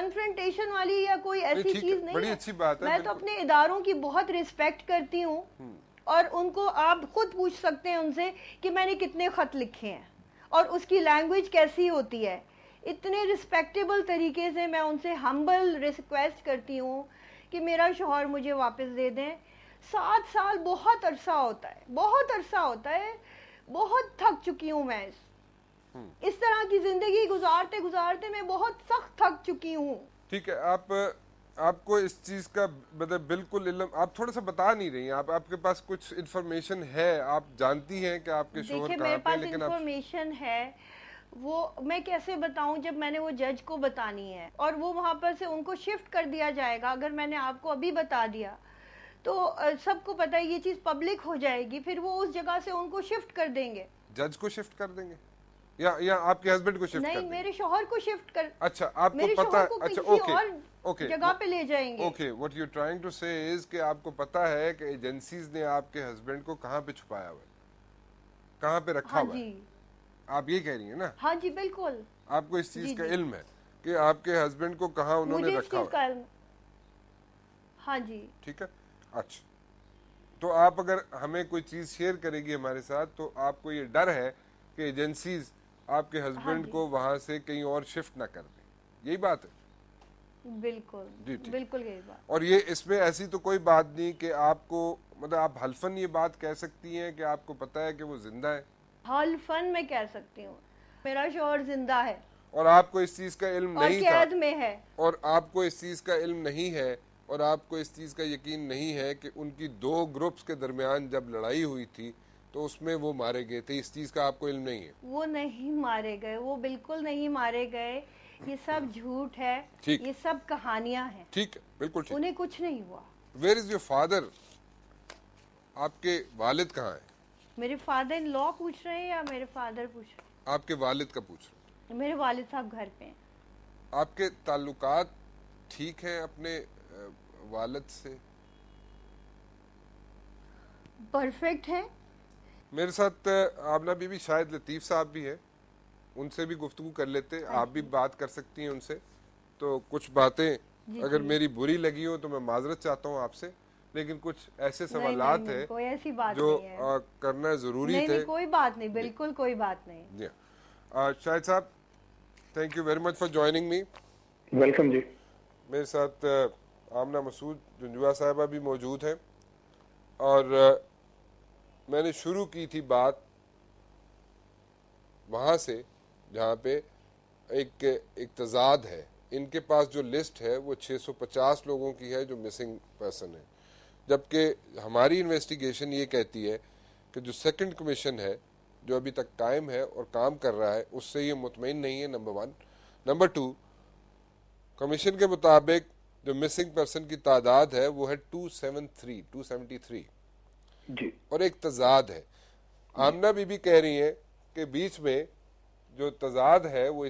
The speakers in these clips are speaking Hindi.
कन्फ्रंटेशन वाली या कोई ऐसी चीज नहीं बड़ी है। अच्छी बात है। मैं तो अपने इदारों की बहुत रिस्पेक्ट करती हूँ, और उनको आप खुद पूछ सकते हैं उनसे कि मैंने कितने खत लिखे हैं और उसकी लैंग्वेज कैसी होती है। इतने रिस्पेक्टेबल तरीके से मैं उनसे हम्बल रिक्वेस्ट करती हूँ कि मेरा शौहर मुझे वापस दे दें। 7 साल बहुत अरसा होता है, बहुत अरसा होता है। बहुत थक चुकी हूँ मैं इस तरह की जिंदगी गुजारते गुजारते मैं बहुत सख्त थक चुकी हूँ। ठीक है, आपको इस चीज का मतलब बिल्कुल इल्म, आप थोड़ा सा बता नहीं रही हैं, आपके पास कुछ इन्फॉर्मेशन है, आप जानती हैं कि आपके शोहर देखिए, कहाँ मेरे पे, पास लेकिन इंफॉर्मेशन है, वो मैं कैसे बताऊं जब मैंने वो जज को बतानी है और वो वहां पर से उनको शिफ्ट कर दिया जाएगा। अगर मैंने आपको अभी बता दिया तो सबको पता है, ये चीज पब्लिक हो जाएगी, फिर वो उस जगह से उनको शिफ्ट कर देंगे। जज को शिफ्ट कर देंगे या आपके हस्बैंड को शिफ्ट कर नहीं, देंगे? मेरे शौहर को शिफ्ट कर, अच्छा, आपको मेरे पता शौहर है। को अच्छा, किसी ओके और ओके जगह पे ले जाएंगे। Okay, what you trying to say is कि आपको पता है कि एजेंसीज ने आपके हस्बैंड को कहाँ पे छुपाया हुआ है, कहाँ पे रखा हाँ हुआ जी, है, आप ये कह रही हैं ना? हाँ जी, बिल्कुल। आपको इस चीज जी का जी, इल्म है कि आपके हस्बैंड को कहाँ उन्होंने मुझे इस रखा चीज हुआ का है? हाँ जी। ठीक है, अच्छा। तो आप अगर हमें कोई चीज शेयर करेगी हमारे साथ, तो आपको ये डर है कि एजेंसीज आपके हाँ हस्बैंड जी, को वहां से कहीं और शिफ्ट ना कर दें, यही बात है? बिल्कुल, जी ठीक। बिल्कुल यही बात। और ये इसमें ऐसी तो कोई बात नहीं कि आपको, मतलब आप हल्फन ये बात कह सकती हैं कि आपको पता है कि वो जिंदा है? हल्फन मैं कह सकती हूँ, मेरा शौहर जिंदा है और आपको इस चीज का इल्म और नहीं था? कैद में है। और आपको इस चीज का इल्म नहीं है, और आपको इस चीज का यकीन नहीं है कि उनकी दो ग्रुप्स के दरमियान जब लड़ाई हुई थी तो उसमें वो मारे गए थे, इस चीज का आपको इल्म नहीं है? वो नहीं मारे गए, वो बिल्कुल नहीं मारे गए, ये सब झूठ है, ठीक, ये सब कहानियां हैं, ठीक है, बिल्कुल ठीक। उन्हें कुछ नहीं हुआ। Where is your father? आपके वालिद कहाँ हैं? मेरे फादर इन लॉ पूछ रहे हैं या मेरे फादर पूछ रहे आपके वालिद का पूछ रहे हैं? मेरे वालिद साहब घर पे हैं। हैं। आपके ताल्लुकात ठीक हैं अपने वालिद से? परफेक्ट है। मेरे साथ आमना बीबी, शायद लतीफ़ साहब भी है, उनसे भी गुफ्तगू कर लेते, हाँ आप भी जी, बात कर सकती हैं उनसे। तो कुछ बातें जी अगर जी। मेरी बुरी लगी हो तो मैं माजरत चाहता हूँ आपसे, लेकिन कुछ ऐसे नहीं नहीं सवालात नहीं, है कोई ऐसी बात जो नहीं है। करना ज़रूरी नहीं थे। नहीं, कोई बात नहीं, जी बिल्कुल कोई बात नहीं। जी। शाहिद साहब, thank you very much for joining me. Welcome जी। मेरे साथ आमना मसूद जुंजुआ साहिबा भी मौजूद हैं, और मैंने शुरू की थी बात वहाँ से जहाँ पे एक तजाद है। इनके पास जो लिस्ट है वो 650 लोगों की है जो मिसिंग पर्सन है, जबकि हमारी इन्वेस्टिगेशन ये कहती है कि जो सेकंड कमीशन है जो अभी तक कायम है और काम कर रहा है, उससे ये मुतमईन नहीं है, number one. Number two, commission के मुताबिक जो मिसिंग पर्सन की तादाद है वो है 273 जी और एक तजाद है। आमना बीबी कह रही है कि बीच में जो तजाद है वो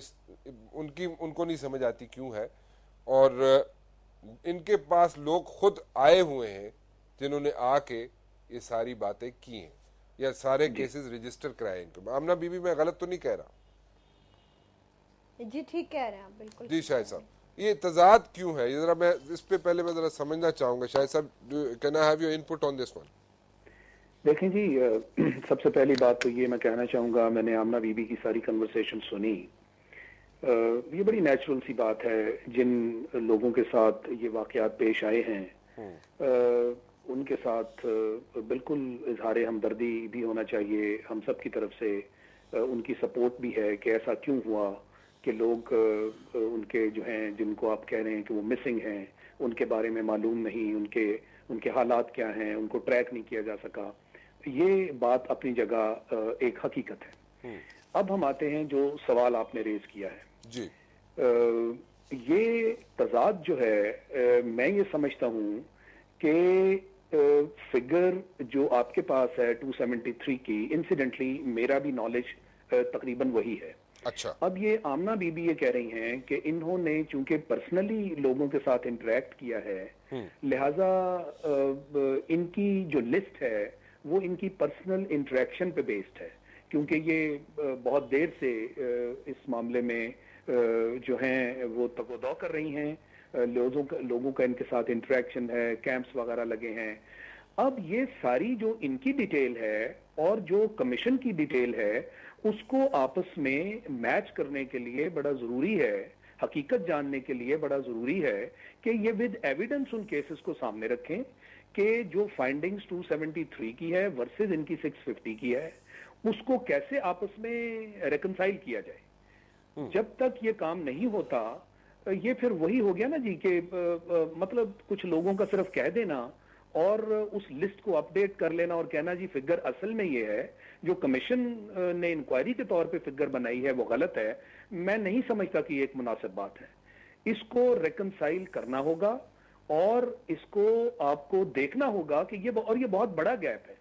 उनको नहीं समझ आती क्यों है, और इनके पास लोग खुद आए हुए हैं जिन्होंने आके ये सारी बातें की हैं या सारे जी केसेस रजिस्टर कराए इनको। आमना बीबी, मैं गलत तो नहीं कह रहा? जी ठीक कह रहे हैं आप, बिल्कुल जी ठीक कह शाहिद रहे साहब, हैं। ये तजाद क्यों है, ये जरा मैं इस पे पहले मैं जरा समझना चाहूंगा। शाहिद साहब, can I have your input on this one? देखें जी, सबसे पहली बात तो ये मैं कहना चाहूँगा, मैंने आमना बीबी की सारी कन्वर्सेशन सुनी। ये बड़ी नेचुरल सी बात है, जिन लोगों के साथ ये वाक़यात पेश आए हैं उनके साथ बिल्कुल इजहार हमदर्दी भी होना चाहिए हम सब की तरफ से। उनकी सपोर्ट भी है कि ऐसा क्यों हुआ कि लोग उनके जो हैं, जिनको आप कह रहे हैं कि वो मिसिंग हैं, उनके बारे में मालूम नहीं, उनके उनके हालात क्या हैं, उनको ट्रैक नहीं किया जा सका। ये बात अपनी जगह एक हकीकत है। अब हम आते हैं जो सवाल आपने रेज किया है। जी ये तजाद जो है, मैं ये समझता हूँ कि फिगर जो आपके पास है 273 की, इंसिडेंटली मेरा भी नॉलेज तकरीबन वही है। अच्छा, अब ये आमना बीबी ये कह रही हैं कि इन्होंने चूंकि पर्सनली लोगों के साथ इंटरेक्ट किया है, लिहाजा इनकी जो लिस्ट है वो इनकी पर्सनल इंटरेक्शन पे बेस्ड है, क्योंकि ये बहुत देर से इस मामले में जो हैं वो तगोदौ कर रही हैं, लोगों का इनके साथ इंटरेक्शन है, कैंप्स वगैरह लगे हैं। अब ये सारी जो इनकी डिटेल है और जो कमीशन की डिटेल है उसको आपस में मैच करने के लिए बड़ा जरूरी है, हकीकत जानने के लिए बड़ा जरूरी है कि ये विद एविडेंस उन केसेस को सामने रखें कि जो फाइंडिंग्स 273 की है वर्सेस इनकी 650 की है, उसको कैसे आपस में रेकंसाइल किया जाए। जब तक ये काम नहीं होता, ये फिर वही हो गया ना जी कि मतलब कुछ लोगों का सिर्फ कह देना और उस लिस्ट को अपडेट कर लेना और कहना जी फिगर असल में ये है, जो कमीशन ने इंक्वायरी के तौर पे फिगर बनाई है वो गलत है। मैं नहीं समझता कि ये एक मुनासिब बात है। इसको रेकंसाइल करना होगा और इसको आपको देखना होगा कि ये बहुत बड़ा गैप है,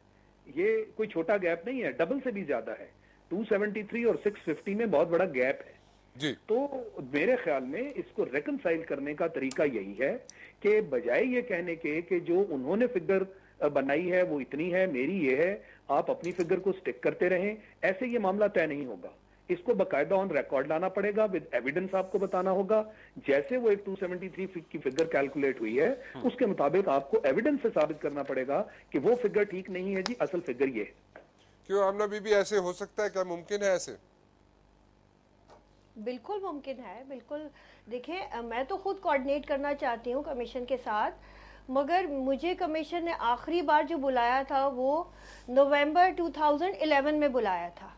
ये कोई छोटा गैप नहीं है, डबल से भी ज्यादा है। 273 और 650 में बहुत बड़ा गैप है जी। तो मेरे ख्याल में इसको रेकंसाइल करने का तरीका यही है कि बजाय ये कहने के कि जो उन्होंने फिगर बनाई है वो इतनी है, मेरी ये है, आप अपनी फिगर को स्टिक करते रहें, ऐसे ये मामला तय नहीं होगा। इसको बकायदा ऑन रिकॉर्ड लाना पड़ेगा, विद एविडेंस आपको बताना होगा। जैसे वो एक 273 की फिगर कैलकुलेट हुई है उसके मुताबिक आपको एविडेंस से साबित करना पड़ेगा कि वो फिगर ठीक नहीं है जी, असल फिगर ये है। क्यों आमना बीबी, ऐसे हो सकता है? क्या मुमकिन है ऐसे? बिल्कुल मुमकिन है, बिल्कुल। देखिए, मैं तो खुद कोऑर्डिनेट करना चाहती हूँ कमीशन के साथ, मगर मुझे कमीशन ने आखिरी बार जो बुलाया था वो नवंबर 2011 में बुलाया था।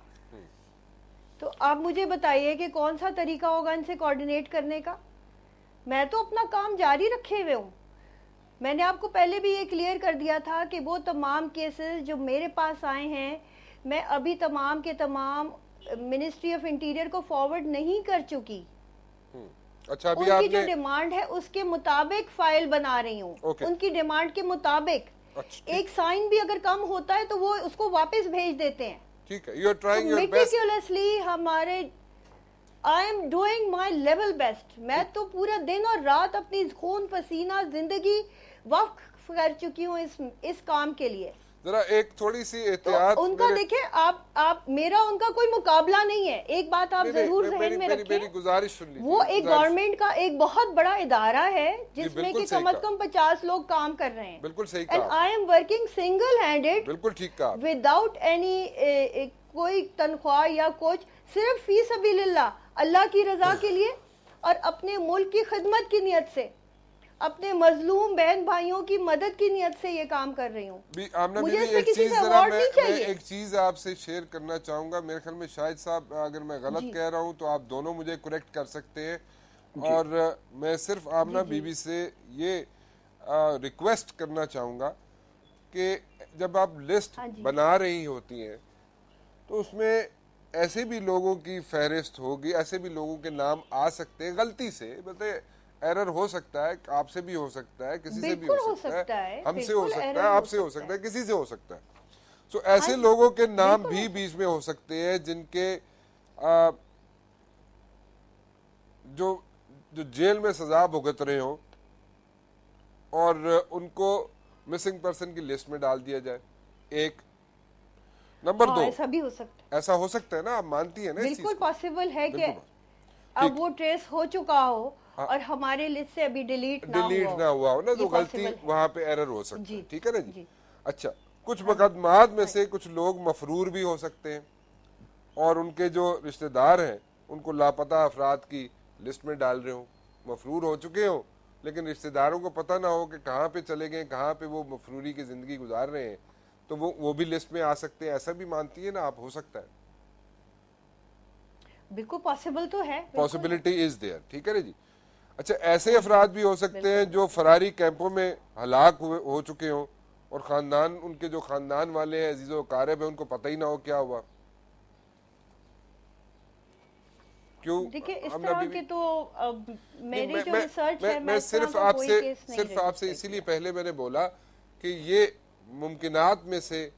तो आप मुझे बताइए कि कौन सा तरीका होगा इनसे कोऑर्डिनेट करने का। मैं तो अपना काम जारी रखे हुए हूँ। मैंने आपको पहले भी ये क्लियर कर दिया था कि वो तमाम केसेस जो मेरे पास आए हैं, मैं अभी तमाम के तमाम मिनिस्ट्री ऑफ इंटीरियर को फॉरवर्ड नहीं कर चुकी। अच्छा, अभी उनकी आपने जो डिमांड है उसके मुताबिक फाइल बना रही हूँ। उनकी डिमांड के मुताबिक एक साइन भी अगर कम होता है तो वो उसको वापस भेज देते हैं। ठीक है, you are trying your best. Meticulously हमारे I am doing my level best. मैं तो पूरा दिन और रात अपनी खून पसीना जिंदगी वक्फ कर चुकी हूँ इस काम के लिए। जरा एक थोड़ी सी एहतियात तो उनका देखें, आप मेरा उनका कोई मुकाबला नहीं है। एक बात आप जरूर जहन में रखें, मेरी गुजारिश सुन लीजिए। वो एक गवर्नमेंट का एक बहुत बड़ा इदारा है जिसमें कि कम से कम 50 लोग काम कर रहे हैं। बिल्कुल सही कहा। And I am working single handed, बिल्कुल ठीक कहा, विदाउट एनी कोई तनख्वाह या कुछ, सिर्फ फी सबीलिल्लाह, अल्लाह की रजा के लिए और अपने मुल्क की खिदमत की नियत से, अपने मजलूम बहन भाइयों की मदद की नियत से ये काम कर रही हूँ। मुझे इसमें किसी से अवार्ड नहीं चाहिए। एक चीज आपसे शेयर करना चाहूंगा, मेरे ख्याल में शाहिद साहब अगर मैं गलत कह रहा हूँ तो आप दोनों मुझे करेक्ट कर सकते हैं, और मैं सिर्फ आमना बीबी से ये रिक्वेस्ट करना चाहूंगा कि जब आप लिस्ट बना रही होती हैं तो उसमें ऐसे भी लोगों की फहरिस्त होगी, ऐसे भी लोगों के नाम आ सकते हैं गलती से, मतलब एरर हो सकता है, आपसे भी हो सकता है, किसी से भी हो सकता है, हमसे हो सकता है, आपसे हो सकता है, किसी से हो सकता है। सो ऐसे लोगों के नाम भी बीच में हो सकते हैं जिनके जो जेल में सजा भुगत रहे हो और उनको मिसिंग पर्सन की लिस्ट में डाल दिया जाए। एक नंबर 2, ऐसा भी हो सकता है। ऐसा हो सकता है ना, आप मानती है ना? बिल्कुल पॉसिबल है कि अब वो ट्रेस हो चुका हो और हमारे लिस्ट से अभी डिलीट ना हुआ हो ना, तो गलती वहां पे एरर हो सकती है। ठीक है ना जी? अच्छा, कुछ मुकदमात में से कुछ लोग मफरूर भी हो सकते हैं और उनके जो रिश्तेदार हैं उनको लापता अफराद की लिस्ट में डाल रहे हो, मफरूर हो चुके हो लेकिन रिश्तेदारों को पता ना हो कि कहाँ पे चले गए, कहाँ पे वो मफरूरी की जिंदगी गुजार रहे हैं, तो वो भी लिस्ट में आ सकते हैं। ऐसा भी मानती है ना आप? हो सकता है, बिल्कुल पॉसिबल तो है, पॉसिबिलिटी इज देयर। ठीक है ना जी? अच्छा, ऐसे अफराद भी हो सकते हैं जो फरारी कैंपों में हलाक हो चुके हों और खानदान, उनके जो खानदान वाले हैं, अजीज़ो कारब है, उनको पता ही ना हो क्या हुआ। क्यों? देखिए, इस तरह के तो मेरी जो रिसर्च है, मैं सिर्फ आपसे इसीलिए पहले मैंने बोला कि ये मुमकिनात में से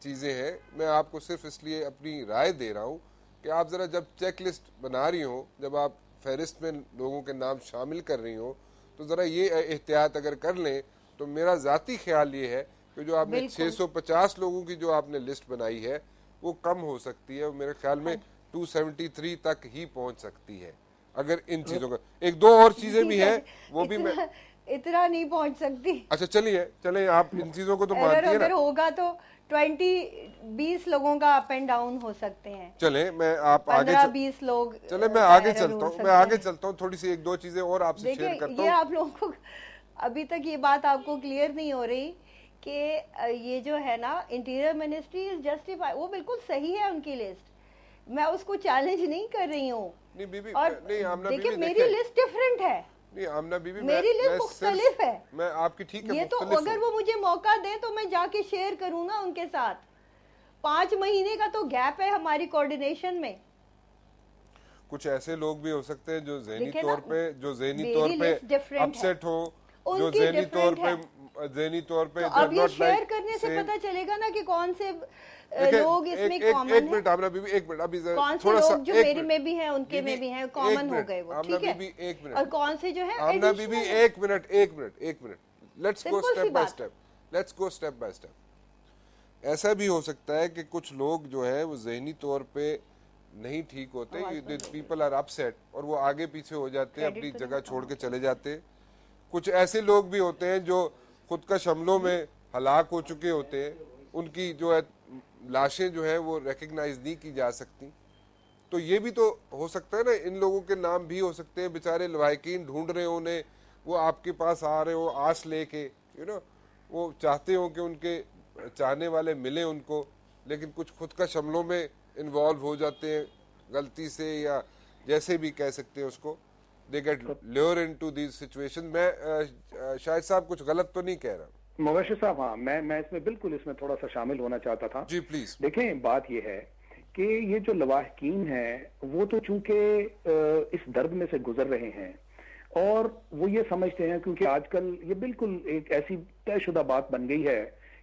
चीजें हैं। मैं आपको सिर्फ इसलिए अपनी राय दे रहा हूँ कि आप जरा जब चेक लिस्ट बना रही हो, जब आप फहरिस्त में लोगों के नाम शामिल कर रही हो, तो जरा ये एहतियात अगर कर लें तो मेरा जाती ख्याल ये है कि जो आपने 650 लोगों की जो आपने लिस्ट बनाई है वो कम हो सकती है, मेरे ख्याल में 273 तक ही पहुंच सकती है। अगर इन चीजों का एक दो और चीजें भी हैं वो भी मैं इतना नहीं पहुंच सकती। अच्छा चलिए आप इन चीजों को तो मानती है अगर ना? होगा तो 20-20 लोगों का अप एंड डाउन हो सकते हैं। चले मैं आप आगे 15-20 लोग चले मैं आगे चलता हूँ थोड़ी सी एक दो चीजें और आपसे शेयर करता ये हूँ। आप लोगों को अभी तक ये बात आपको क्लियर नहीं हो रही कि ये जो है ना इंटीरियर मिनिस्ट्री इज जस्टिफाई, वो बिल्कुल सही है उनकी लिस्ट, मैं उसको चैलेंज नहीं कर रही हूँ। नहीं बीबी, और नहीं आमना देखिए बीबी, मेरी लिस्ट डिफरेंट है। नहीं आमना बीबी, मेरी लिस्ट मुख्तलिफ है। मैं आपकी ठीक है ये तो अगर वो मुझे मौका दे तो मैं जाके शेयर करूँ ना उनके साथ। 5 महीने का तो गैप है हमारी कोऑर्डिनेशन में। कुछ ऐसे लोग भी हो सकते हैं जो ज़हनी देखिए तौर ना, पे मेरी लिस्ट different अपसेट हो, जो उनकी ज़हनी तौर different पे ज़हनी तौर पे तो अब ये शेयर करने से पता चलेगा ना कि कौन से लोग इसमें कॉमन एक मिनट आमना बीबी, एक मिनट अभी कौन से थोड़ा सा लोग जो मेरी में भी हैं उनके में भी हैं, कॉमन हो गए वो, ठीक है? एक मिनट और कौन से जो है आमना बीबी, एक मिनट लेट्स गो सिंपल सी स्टेप बाय बात। Step, let's go step by step. ऐसा भी हो सकता है कि कुछ लोग जो है वो ज़हनी तौर पे नहीं ठीक होते, पीपल आर अपसेट और वो आगे पीछे हो जाते हैं, अपनी जगह छोड़ के चले जाते हैं। कुछ ऐसे लोग भी होते हैं जो खुद का शमलों में हलाक हो चुके होते हैं, उनकी जो है लाशें जो है वो रिकग्नाइज नहीं की जा सकती। तो ये भी तो हो सकता है ना, इन लोगों के नाम भी हो सकते हैं, बेचारे लवाहिकीन ढूंढ रहे हो उन्हें, वो आपके पास आ रहे हो आस लेके, वो चाहते हो कि उनके चाहने वाले मिले उनको, लेकिन कुछ खुद का शमलों में इन्वॉल्व हो जाते हैं गलती से, या जैसे भी कह सकते हैं उसको, they get lure into these situation. मैं शाहिद साहब कुछ गलत तो नहीं कह रहा? मुबशिर साहब, हाँ, मैं इसमें थोड़ा सा शामिल होना चाहता था। जी प्लीज। देखें, बात यह है कि ये जो लवाहकीन है वो तो चूंकि इस दर्द में से गुजर रहे हैं और वो ये समझते हैं, क्योंकि आजकल ये बिल्कुल एक ऐसी तयशुदा बात बन गई है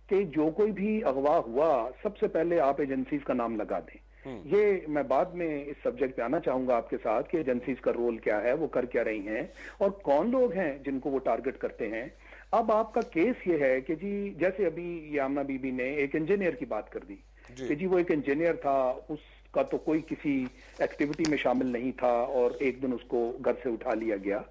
कि जो कोई भी अगवा हुआ सबसे पहले आप एजेंसीज का नाम लगा दें। ये मैं बाद में इस सब्जेक्ट पे आना चाहूंगा आपके साथ कि एजेंसीज का रोल क्या है, वो कर क्या रही हैं और कौन लोग हैं जिनको वो टारगेट करते हैं। अब आपका केस ये है कि जी, जैसे अभी ये आमना बीबी ने एक इंजीनियर की बात कर दी कि जी वो एक इंजीनियर था, उसका तो कोई किसी एक्टिविटी में शामिल नहीं था और एक दिन उसको घर से उठा लिया गया।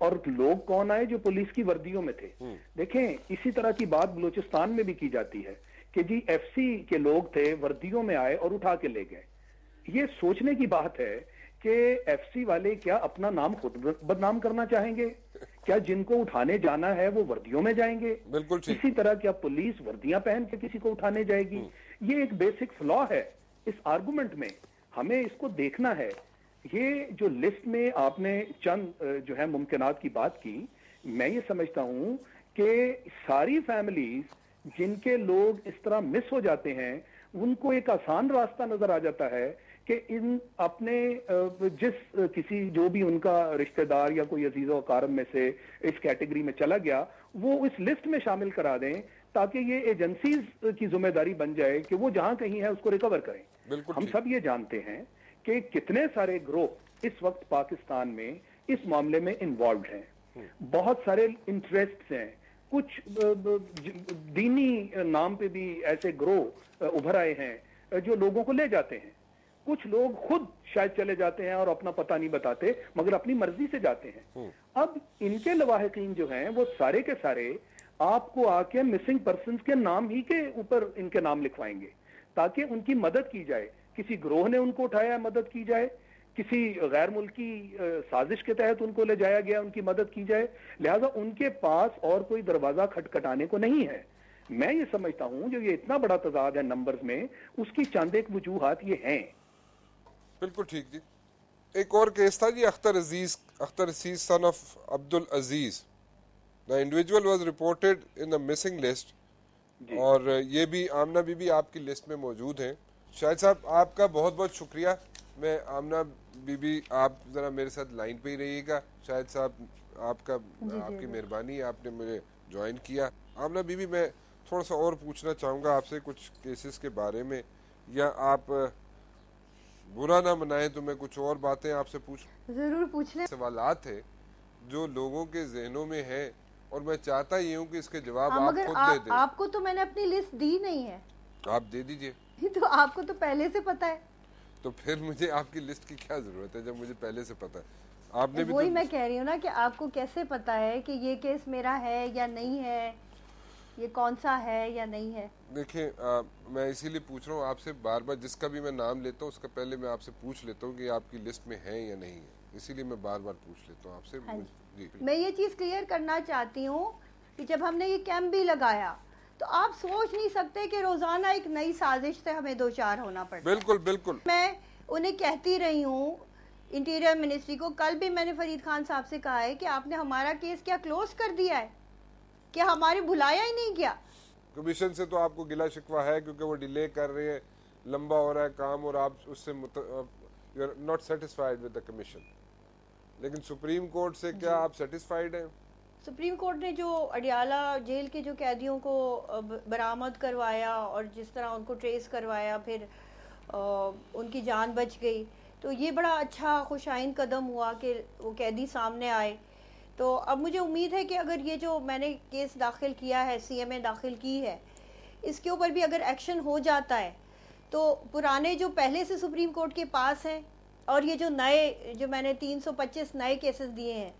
और लोग कौन आए? जो पुलिस की वर्दियों में थे। देखें, इसी तरह की बात बलूचिस्तान में भी की जाती है कि जी एफसी के लोग थे, वर्दियों में आए और उठा के ले गए। ये सोचने की बात है कि एफसी वाले क्या अपना नाम खुद बदनाम करना चाहेंगे? क्या जिनको उठाने जाना है वो वर्दियों में जाएंगे? बिल्कुल ठीक। इसी तरह क्या पुलिस वर्दियां पहन के किसी को उठाने जाएगी? ये एक बेसिक फ्लॉ है इस आर्गुमेंट में, हमें इसको देखना है। ये जो लिस्ट में आपने चंद जो है मुमकिनात की बात की, मैं ये समझता हूं कि सारी फैमिलीज जिनके लोग इस तरह मिस हो जाते हैं, उनको एक आसान रास्ता नजर आ जाता है कि इन अपने जिस किसी जो भी उनका रिश्तेदार या कोई अजीज़ो अकारब में से इस कैटेगरी में चला गया, वो इस लिस्ट में शामिल करा दें ताकि ये एजेंसीज की जिम्मेदारी बन जाए कि वो जहां कहीं है उसको रिकवर करें। हम सब ये जानते हैं कि कितने सारे ग्रुप इस वक्त पाकिस्तान में इस मामले में इन्वॉल्व हैं, बहुत सारे इंटरेस्ट्स हैं, कुछ दीनी नाम पे भी ऐसे ग्रोह उभर आए हैं जो लोगों को ले जाते हैं। कुछ लोग खुद शायद चले जाते हैं और अपना पता नहीं बताते, मगर अपनी मर्जी से जाते हैं। अब इनके लवाहिकीन जो हैं वो सारे के सारे आपको आके मिसिंग पर्सन्स के नाम ही के ऊपर इनके नाम लिखवाएंगे ताकि उनकी मदद की जाए। किसी ग्रोह ने उनको उठाया, मदद की जाए, किसी गैर मुल्की साजिश के तहत उनको ले जाया गया, उनकी मदद की जाए। लिहाजा उनके पास और कोई दरवाजा खटखटाने को नहीं है। मैं ये समझता हूं जो ये इतना बड़ा तजाद है नंबर्स में, उसकी चंद एक वजूहात ये हैं। बिल्कुल ठीक जी। एक और केस था जी, Akhtar Aziz son of Abdul Aziz, the individual was reported in the missing list, और ये भी आमना बीबी आपकी लिस्ट में मौजूद हैं। शाहिद साहब आपका बहुत बहुत शुक्रिया। मैं आमना बीबी, आप ज़रा मेरे साथ लाइन पे ही रहिएगा। शाहिद साहब आपकी मेहरबानी, आपने मुझे ज्वाइन किया। आमना बीबी, मैं थोड़ा सा और पूछना चाहूँगा आपसे कुछ केसेस के बारे में, या आप बुरा ना मनाएं तो मैं कुछ और बातें आपसे जरूर पूछ लें। सवालात है जो लोगों के जहनों में है और मैं चाहता ही हूँ कि इसके जवाब आप मगर खुद दे दें। आपको तो मैंने अपनी लिस्ट दी नहीं है। आप दे दीजिए। तो आपको तो पहले से पता है। तो फिर मुझे आपकी लिस्ट की क्या जरूरत है जब मुझे पहले से पता है? आपने भी वही तो मैं कह रही हूँ ना कि आपको कैसे पता है कि ये केस मेरा है या नहीं है, ये कौन सा है या नहीं है? देखिए, मैं इसीलिए पूछ रहा हूँ आपसे बार बार, जिसका भी मैं नाम लेता हूँ उसका पहले मैं आपसे पूछ लेता हूँ कि आपकी लिस्ट में है या नहीं है, इसीलिए मैं बार बार पूछ लेता हूँ आपसे। हाँ जी जी, मैं ये चीज़ क्लियर करना चाहती हूँ कि जब हमने ये कैंप भी लगाया तो आप सोच नहीं सकते कि रोज़ाना एक नई साजिश से हमें दो चार होना पड़ता है। बिल्कुल बिल्कुल। मैं उन्हें कहती रही हूँ, इंटीरियर मिनिस्ट्री को। कल भी मैंने फरीद खान साहब से कहा है कि आपने हमारा केस क्या क्लोज कर दिया है, क्या हमारे बुलाया ही नहीं गया? कमीशन से तो आपको गिला शिकवा है क्योंकि वो डिले कर रहे हैं, लंबा हो रहा है काम, और आप उससे you are not satisfied with the commission. लेकिन सुप्रीम कोर्ट से क्या आप सेटिस्फाइड हैं? सुप्रीम कोर्ट ने जो अडियाला जेल के जो कैदियों को बरामद करवाया और जिस तरह उनको ट्रेस करवाया, फिर उनकी जान बच गई, तो ये बड़ा अच्छा खुशाइन कदम हुआ कि वो कैदी सामने आए। तो अब मुझे उम्मीद है कि अगर ये जो मैंने केस दाखिल किया है, सीएमए दाखिल की है, इसके ऊपर भी अगर एक्शन हो जाता है तो पुराने जो पहले से सुप्रीम कोर्ट के पास हैं और ये जो नए, जो मैंने 325 नए केसेस दिए हैं,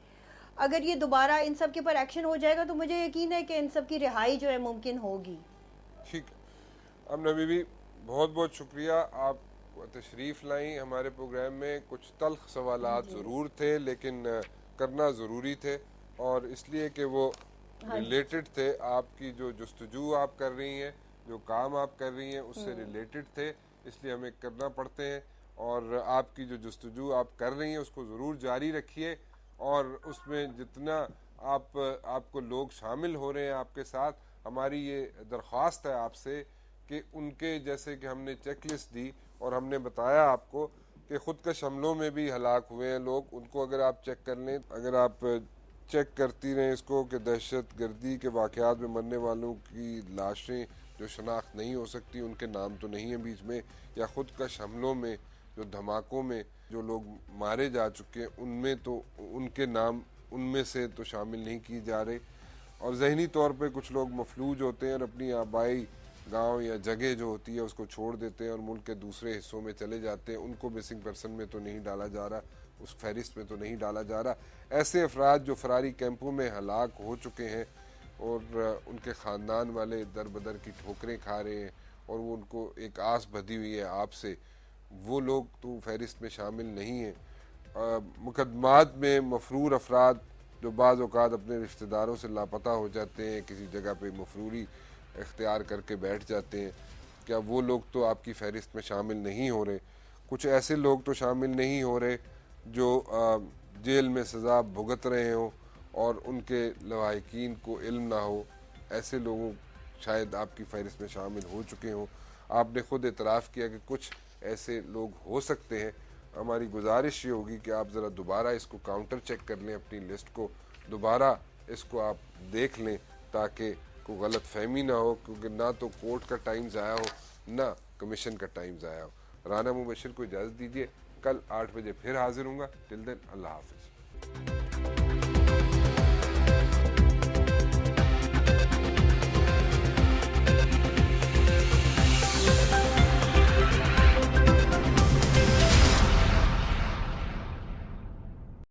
अगर ये दोबारा इन सब के ऊपर एक्शन हो जाएगा तो मुझे यकीन है कि इन सब की रिहाई जो है मुमकिन होगी। ठीक है। अब नबी भी बहुत बहुत शुक्रिया, आप तशरीफ़ लाई हमारे प्रोग्राम में। कुछ तल्ख सवालात ज़रूर थे लेकिन करना ज़रूरी थे, और इसलिए कि वो रिलेटेड थे, आपकी जो जस्तजू आप कर रही हैं, जो काम आप कर रही हैं उससे रिलेटेड थे, इसलिए हमें करना पड़ते हैं। और आपकी जो जस्तजू आप कर रही हैं उसको ज़रूर जारी रखिए, और उसमें जितना आपको लोग शामिल हो रहे हैं आपके साथ, हमारी ये दरख्वास्त है आपसे कि उनके, जैसे कि हमने चेक लिस्ट दी और हमने बताया आपको कि खुदकश हमलों में भी हलाक हुए हैं लोग, उनको अगर आप चेक कर लें, अगर आप चेक करती रहें इसको कि दहशत गर्दी के वाक़यात में मरने वालों की लाशें जो शनाख्त नहीं हो सकती, उनके नाम तो नहीं है बीच में, या खुदकश हमलों में जो धमाकों में जो लोग मारे जा चुके हैं उनमें तो उनके नाम उनमें से तो शामिल नहीं किए जा रहे। और जहनी तौर पे कुछ लोग मफलूज होते हैं और अपनी आबाई गांव या जगह जो होती है उसको छोड़ देते हैं और मुल्क के दूसरे हिस्सों में चले जाते हैं, उनको मिसिंग पर्सन में तो नहीं डाला जा रहा, उस फहरिस्त में तो नहीं डाला जा रहा। ऐसे अफराद जो फरारी कैंपों में हलाक हो चुके हैं और उनके ख़ानदान वाले दर बदर की ठोकरें खा रहे हैं और वो उनको एक आस बधी हुई है आपसे, वो लोग तो फहरिस्त में शामिल नहीं हैं। मुकदमात में मफरूर अफराद जो बाज़ औक़ात अपने रिश्तेदारों से लापता हो जाते हैं, किसी जगह पे मफरूरी इख्तियार करके बैठ जाते हैं, क्या वो लोग तो आपकी फहरिस्त में शामिल नहीं हो रहे? कुछ ऐसे लोग तो शामिल नहीं हो रहे जो जेल में सज़ा भुगत रहे हों और उनके लवाहिकीन को इल्म ना हो, ऐसे लोगों शायद आपकी फहरिस्त में शामिल हो चुके हों। आपने ख़ुद एतराफ़ किया कि कुछ ऐसे लोग हो सकते हैं। हमारी गुजारिश ये होगी कि आप ज़रा दोबारा इसको काउंटर चेक कर लें, अपनी लिस्ट को दोबारा इसको आप देख लें ताकि कोई गलत फहमी ना हो, क्योंकि ना तो कोर्ट का टाइम ज़ाया हो ना कमीशन का टाइम ज़ाया हो। राना मुबशिर को इजाज़त दीजिए, कल 8 बजे फिर हाजिर हूँगा। टिल देन अल्लाह हाफ़िज़।